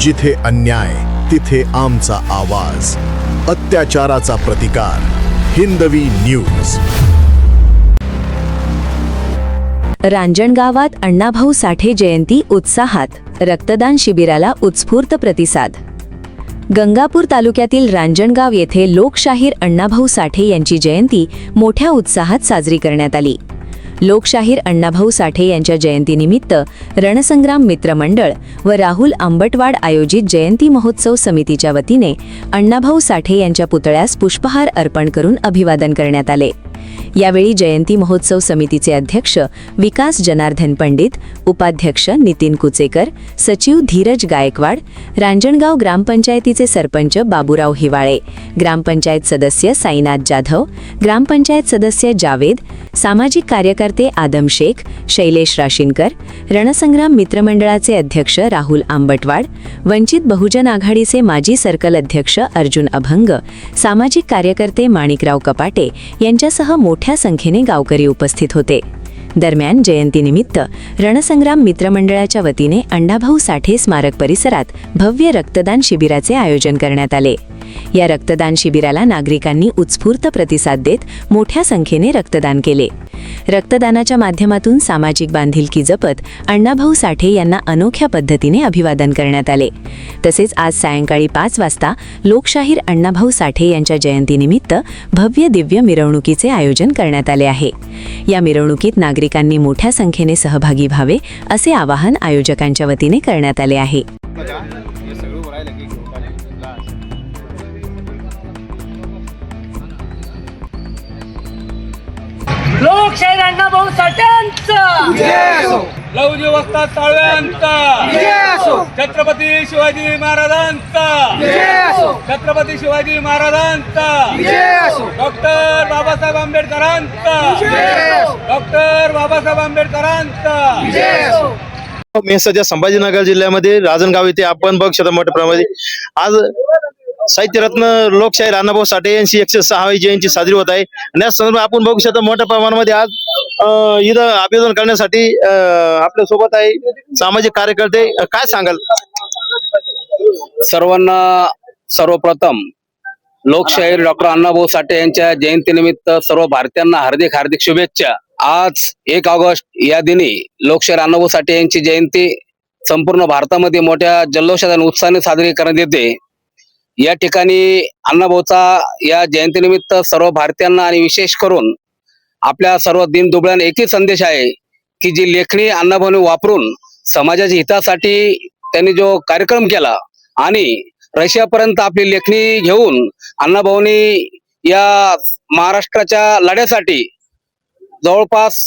जिथे अन्याय तिथे आमचा आवाज, अत्याचाराचा प्रतिकार. हिंदवी न्यूज. रांजणगावात अण्णाभाऊ साठे जयंती उत्साहात, रक्तदान शिबिराला उत्स्फूर्त प्रतिसाद. गंगापूर तालुक्यातील रांजणगाव येथे लोकशाहीर अण्णाभाऊ साठे यांची जयंती मोठ्या उत्साहात साजरी करण्यात आली. लोकशाहीर अण्णाभाऊ साठे यांच्या जयंतीनिमित्त रणसंग्राम मित्र मंडळ व राहुल आंबटवाड आयोजित जयंती महोत्सव समितीच्या वतीने अण्णाभाऊ साठे यांच्या पुतळ्यास पुष्पहार अर्पण करून अभिवादन करण्यात आले. यावेळी जयंती महोत्सव समितीचे अध्यक्ष विकास जनार्दन पंडित, उपाध्यक्ष नितीन कुचेकर, सचिव धीरज गायकवाड, रांजणगाव ग्रामपंचायतीचे सरपंच बाबूराव हिवाळे, ग्रामपंचायत सदस्य साईनाथ जाधव, ग्रामपंचायत सदस्य जावेद, सामाजिक कार्यकर्ते आदम शेख, शैलेश राशीनकर, रणसंग्राम मित्रमंडळाचे अध्यक्ष राहुल आंबटवाड, वंचित बहुजन आघाडीचे माजी सर्कल अध्यक्ष अर्जुन अभंग, सामाजिक कार्यकर्ते माणिकराव कपाटे यांच्यासह मोठ्या संख्येने गावकरी उपस्थित होते. दरम्यान जयंतीनिमित्त रणसंग्राम मित्रमंडळाच्या वतीने अण्णाभाऊ साठे स्मारक परिसरात भव्य रक्तदान शिबिराचे आयोजन करण्यात आले. या रक्तदान शिबिराला नागरिकांनी उत्स्फूर्त प्रतिसाद देत मोठ्या संख्येने रक्तदान केले. रक्तदानाच्या माध्यमातून सामाजिक बांधिलकी जपत अण्णाभाऊ साठे यांना अनोख्या पद्धतीने अभिवादन करण्यात आले. तसेच आज सायंकाळी 5 वाजता लोकशाहीर अण्णाभाऊ साठे यांच्या जयंतीनिमित्त भव्य दिव्य मिरवणुकीचे आयोजन करण्यात आले आहे. या मिरवणुकीत नागरिकांनी मोठ्या संख्येने सहभागी व्हावे असे आवाहन आयोजकांच्या वतीने करण्यात आले आहे. लोकशाहीर अण्णाभाऊ साठेंचा लवजी वस्ताद साळव्यांचा, छत्रपती शिवाजी महाराजांचा, छत्रपती शिवाजी महाराजांचा, डॉक्टर बाबासाहेब आंबेडकरांचा, डॉक्टर बाबासाहेब आंबेडकरांचा. मी सध्या संभाजीनगर जिल्ह्यामध्ये रांजणगाव येथे आपण बघ शकता मोठ्या प्रमाणात आज साहित्यरत्न लोकशाहीर अण्णाभाऊ साठे यांची 106वी जयंती साजरी होत आहे. आणि या संदर्भात आपण बघू शकता मोठ्या प्रमाणामध्ये आज इथं अभिवादन करण्यासाठी आपल्या सोबत आहे सामाजिक कार्यकर्ते. काय सांगाल? सर्वांना सर्वप्रथम लोकशाहीर डॉक्टर अण्णाभाऊ साठे यांच्या जयंतीनिमित्त सर्व भारतीयांना हार्दिक हार्दिक शुभेच्छा. आज 1 ऑगस्ट या दिनी लोकशाहीर अण्णाभाऊ साठे यांची जयंती संपूर्ण भारतामध्ये मोठ्या जल्लोषात आणि उत्साहाने साजरी करण्यात येते. या ठिकाणी अण्णाभाऊचा या जयंतीनिमित्त सर्व भारतीयांना आणि विशेष करून आपल्या सर्व दीनदुबळ्यांना एकही संदेश आहे की जी लेखणी अण्णाभाऊने वापरून समाजाच्या हितासाठी त्यांनी जो कार्यक्रम केला आणि रशियापर्यंत आपली लेखणी घेऊन अण्णाभाऊनी या महाराष्ट्राच्या लढ्यासाठी जवळपास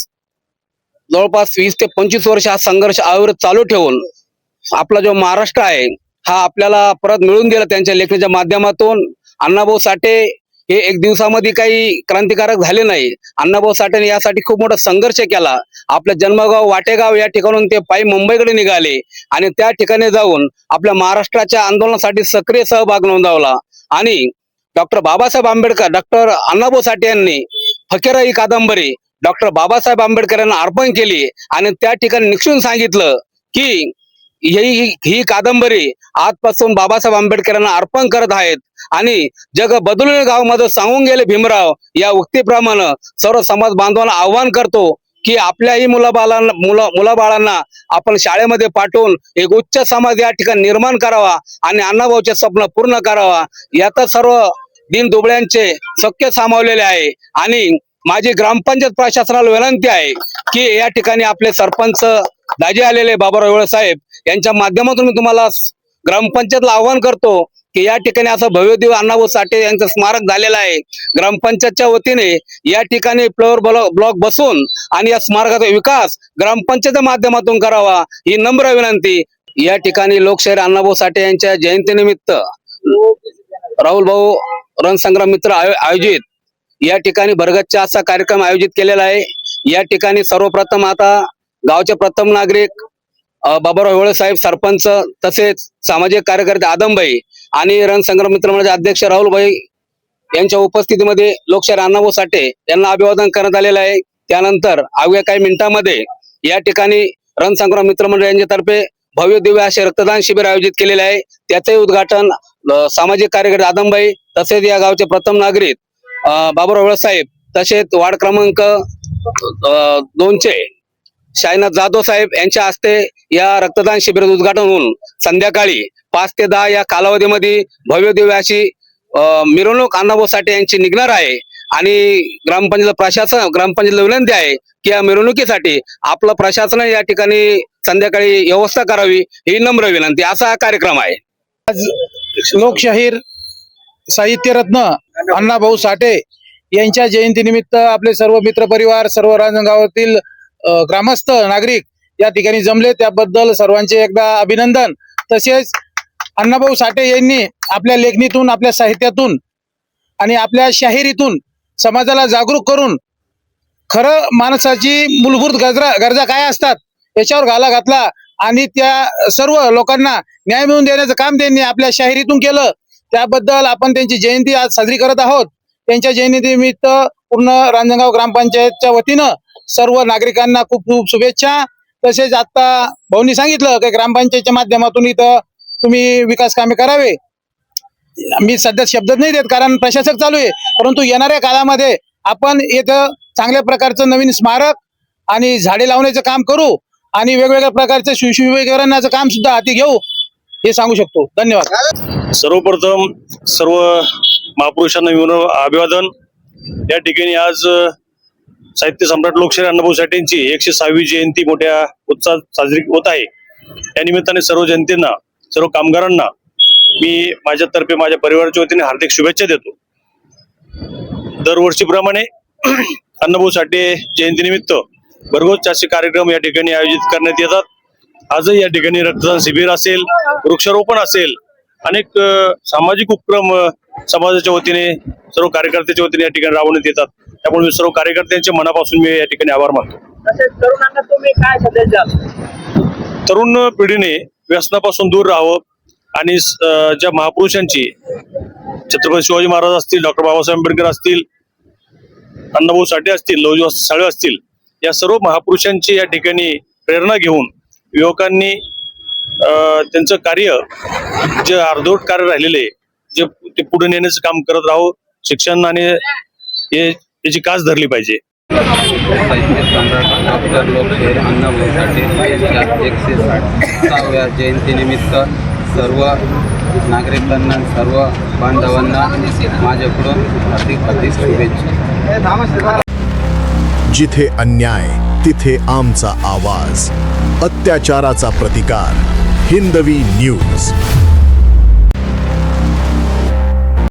20 ते 25 वर्ष हा संघर्ष अविरत चालू ठेवून आपला जो महाराष्ट्र आहे हा आपल्याला परत मिळून दिला त्यांच्या लेखनाच्या माध्यमातून. अण्णाभाऊ साठे हे एक दिवसामध्ये काही क्रांतिकारक झाले नाही. अण्णाभाऊ साठेने यासाठी खूप मोठा संघर्ष केला. आपलं जन्मगाव वाटेगाव या ठिकाणून ते पायी मुंबईकडे निघाले आणि त्या ठिकाणी जाऊन आपल्या महाराष्ट्राच्या आंदोलनासाठी सक्रिय सहभाग नोंदवला. आणि डॉक्टर बाबासाहेब आंबेडकर, डॉक्टर अण्णाभाऊ साठे यांनी फकीरा ही कादंबरी डॉक्टर बाबासाहेब आंबेडकर यांना अर्पण केली आणि त्या ठिकाणी निक्षून सांगितलं की ही कादंबरी आजपासून बाबासाहेब आंबेडकर यांना अर्पण करत आहेत. आणि जग बदलून गावामध्ये सांगून गेले भीमराव या उक्तीप्रमाणे सर्व समाज बांधवांना आव्हान करतो की आपल्याही मुलाबाळांना आपण शाळेमध्ये पाठवून एक उच्च समाज या ठिकाणी निर्माण करावा आणि अण्णाभाऊचे स्वप्न पूर्ण करावा. यात सर्व दीन दुबळ्यांचे शक्य सामावलेले आहे. आणि माझी ग्रामपंचायत प्रशासनाला विनंती आहे की या ठिकाणी आपले सरपंच दाजी आलेले बाबूराव हिवाळे साहेब यांच्या माध्यमातून मी तुम्हाला ग्रामपंचायतला आवाहन करतो की या ठिकाणी असं भव्यदिव्य अण्णाभाऊ साठे यांचं स्मारक झालेलं आहे. ग्रामपंचायतच्या वतीने या ठिकाणी फ्लोअर ब्लॉक बसून आणि या स्मारकाचा विकास ग्रामपंचायतच्या माध्यमातून करावा ही नम्र विनंती. या ठिकाणी लोकशाहीर अण्णाभाऊ साठे यांच्या जयंतीनिमित्त राहुल भाऊ रणसंग्राम मित्र आयोजित या ठिकाणी भरगच्चा असा कार्यक्रम आयोजित केलेला आहे. या ठिकाणी सर्वप्रथम आता गावचे प्रथम नागरिक बाबूराव हिवाळे साहेब सरपंच, तसेच सामाजिक कार्यकर्ते आदमभाई आणि रणसंग्राम मित्र मंडळाचे अध्यक्ष राहुलभाई यांच्या उपस्थितीमध्ये लोकशाहीर अण्णाभाऊ साठे यांना अभिवादन करण्यात आलेलं आहे. त्यानंतर अवघ्या काही मिनिटांमध्ये या ठिकाणी रणसंग्राम मित्र मंडळ यांच्यातर्फे भव्य दिव्य असे रक्तदान शिबिर आयोजित केलेले आहे. त्याचे उद्घाटन सामाजिक कार्यकर्ते आदमबाई तसेच या गावचे प्रथम नागरिक बाबुराव वळसाहेब तसेच वार्ड क्रमांक 2चे शायनाथ जाधव साहेब यांच्या हस्ते या रक्तदान शिबिराचं उद्घाटन होऊन संध्याकाळी 5 ते 10 या कालावधीमध्ये भव्य दिव्य अशी मिरवणूक अण्णाभाऊ साठे यांची निघणार आहे. आणि ग्रामपंचायतला विनंती आहे की या मिरवणुकीसाठी आपलं प्रशासन या ठिकाणी संध्याकाळी व्यवस्था करावी ही नम्र विनंती. असा हा कार्यक्रम आहे. लोकशाहीर साहित्यरत्न अण्णाभाऊ साठे यांच्या जयंतीनिमित्त आपले सर्व मित्रपरिवार, सर्व रांजणगावातील ग्रामस्थ नागरिक या ठिकाणी जमले, त्याबद्दल सर्वांचे एकदा अभिनंदन. तसेच अण्णाभाऊ साठे यांनी आपल्या लेखणीतून, आपल्या साहित्यातून आणि आपल्या शाहिरीतून समाजाला जागरूक करून खरं माणसाची मूलभूत गरजा काय असतात याच्यावर घाला घातला आणि त्या सर्व लोकांना न्याय मिळवून देण्याचं काम त्यांनी आपल्या शाहिरीतून केलं. त्याबद्दल आपण त्यांची जयंती आज साजरी करत आहोत. त्यांच्या जयंतीनिमित्त पूर्ण रांजणगाव ग्रामपंचायतच्या वतीनं सर्व नागरिकांना खूप खूप शुभेच्छा. तसेच आता भाऊंनी सांगितलं की ग्रामपंचायतच्या माध्यमातून इथं तुम्ही विकास कामे करावे. मी सध्या शब्द नाही देत कारण प्रशासक चालू आहे, परंतु येणाऱ्या काळामध्ये आपण इथं चांगल्या प्रकारचं नवीन स्मारक आणि झाडे लावण्याचं काम करू आणि वेगवेगळ्या प्रकारचे सुशोभीकरणाचं काम सुद्धा हाती घेऊ हे सांगू शकतो. धन्यवाद. सर्वप्रथम सर्व महापुरुषांना अभिवादन. या ठिकाणी आज साहित्य सम्राट लोकशाहीर अण्णाभाऊ साठे यांची 106वी जयंती मोठ्या उत्साहात साजरी होत आहे. या निमित्ताने सर्व जनतेना, सर्व कामगारांना मी माझ्यातर्फे माझ्या परिवाराच्या वतीने हार्दिक शुभेच्छा देतो. दरवर्षीप्रमाणे अण्णाभाऊ साठे जयंतीनिमित्त भरघोस असे कार्यक्रम या ठिकाणी आयोजित करण्यात येतात. आजही या ठिकाणी रक्तदान शिबिर असेल, वृक्षारोपण असेल, अनेक सामाजिक उपक्रम समाजाच्या वतीने, सर्व कार्यकर्त्याच्या वतीने या ठिकाणी राबवण्यात येतात. त्यामुळे मी सर्व कार्यकर्त्यांचे मनापासून मी या ठिकाणी आभार मानतो. तरुणांना तुम्ही काय संदेश द्याल? तरुण पिढीने व्यसनापासून दूर राहावं आणि ज्या महापुरुषांची, छत्रपती शिवाजी महाराज असतील, डॉक्टर बाबासाहेब आंबेडकर असतील, अण्णाभाऊ साठे असतील, लवजी साळवे असतील, या सर्व महापुरुषांची या ठिकाणी प्रेरणा घेऊन युवकांनी त्यांचं कार्य, जे अर्धवट कार्य राहिलेले जे ते पुढे नेण्याचं काम करत राहावं. शिक्षण आणि याची कास धरली पाहिजे. साहित्य सम्राट डॉक्टर लोकशाहीर अण्णाभाऊ साठे यांच्या 106व्या जयंतीनिमित्त सर्व नागरिकांना, सर्व बांधवांना माझ्याकडून हार्दिक शुभेच्छा. जिथे अन्याय तिथे आमचा आवाज. अत्याचाराचा प्रतिकार. हिंदवी न्यूज.